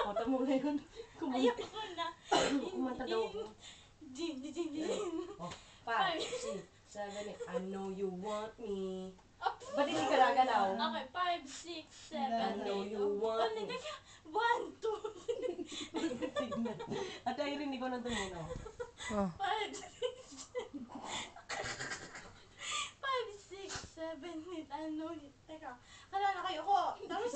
O, tamo ngayon. Ayoko na. Kumanta daw ako. Ding, ding, ding, ding. Oh, 5, 6, 7, 8. I know you want me. Ba't hindi ka nagalaw? Okay, 5, 6, 7, 8. I know you want me. Teka, 1, 2, At ay rinig ko na tumuno. 5, 6, 7, 8. Ano yun? Teka, kala na kayo ko. Tapos,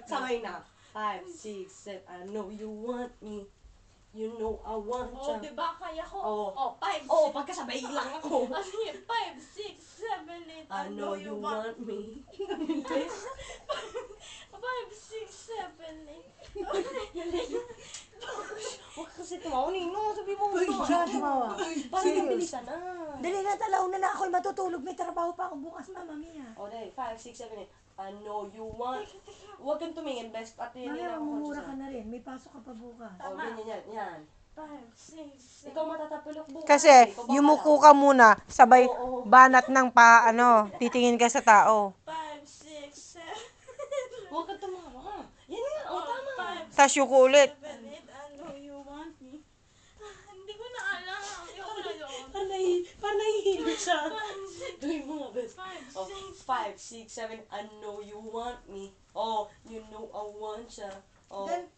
Sabay na. 5, 6, 7. I know you want me. You know I want oh, ya. diba kaya ko? Oo. Oh, 5, 6. Oo, pagkasabay lang ako. Oh, sige, 5, 6, 7, 8. I know you want me. 5, 6, 7, 8. Huwag kasi tumawa, Nino. Sabi mo, Siya tumawa. parang nabilisan na. Dali na, talaw na ako'y matutulog. May trabaho pa ako bukas, mama mia. O, dahil. 5, 6, 7, 8. I know you want. Huwag kang tumingin, best. Pati yun Mamaya, ako. mamumura ka na rin. May pasok ka pa bukas. O, ganyan, yan. 5, 6, 7. Ikaw matatapilok bukas. Kasi, Ikaw yumuko bahala. ka muna, sabay Oo. banat ng titingin ka sa tao. 5, 6, 7. Huwag kang tumawa. Yan nga, o, tama. 5, Tas yuko ulit. 7, 8. I know you want me. Hindi ko na alam. Ayoko na yun. Parang nahihilo siya. 5, 6, Tuloy mo nga, best. 5, Oh, 5, 6, 7, I know you want me. Oh, you know I want ya. Oh. Gawin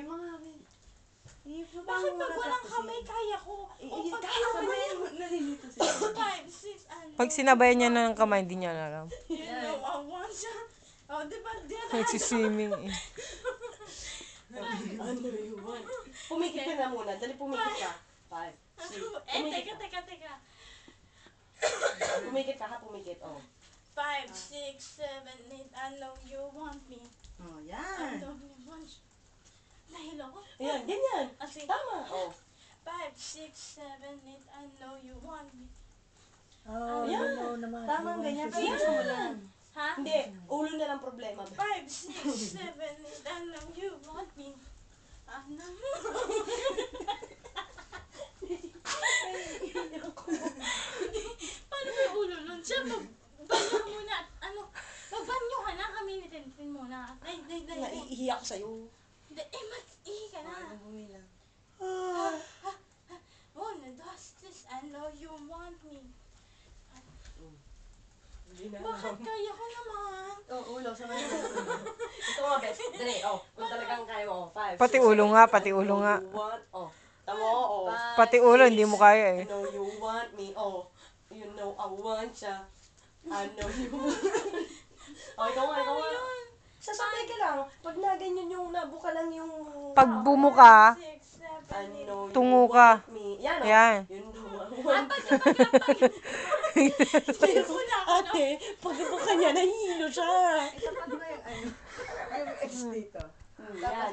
mo nga, Ben. Bakit pag walang kamay kaya ko? O pag Kahit sabay mo, nalilito siya. 5, 6, I know. Pag sinabayan niya na ng kamay, hindi niya alam. You know I want ya. O, diba? Nagsiswimming eh. I know you want. Pumikit ka na muna. Dali, pumikit ka. 5, 6. Teka. Pumikit ka ha, pumikit. Oh. 5, 6, 7, 8. I know you want me. Oh, I yan. know you want me. Nahilo ko. Ayan, ganyan. Sige. Tama. Oh. 5, 6, 7, 8. I know you want me. Oh, Ayan. you know naman. Tama, You want ganyan. to Ayan. see. Mo lang. Ha? Hindi, ulo na lang problema. 5, 6, 7, 8. I know you want me. I know you. Paano may ulo nun? Siya, magbanyo ka muna. Ano? Magbanyo ka na. Kami nitintin muna. Day. Naiiyak ko sa'yo. Hindi, mag-ihi ka na. lang. 1, 2, 3. I know you want me. Hindi na. Bakit kaya ko naman? Oh, ulo. Sama na. Ito nga, best. Dali, oh. Kung talagang kaya mo. 5, Pati ulo nga, pati ulo nga. Oh. Tamo, oh. Pati ulo, hindi mo kaya I eh. know you want me. Oh. You know I want ya. I know you want. Oh, ikaw nga. Sasabay ka lang. Pag na ganyan yung nabuka lang yung... Pag bumuka, 6, 7, I know you tungo ka. want me. Yan, oh. Yan. You know I want ya. Ate, pag buka niya, nahihilo siya. Itapat mo yung ano, yung X dito. Yan.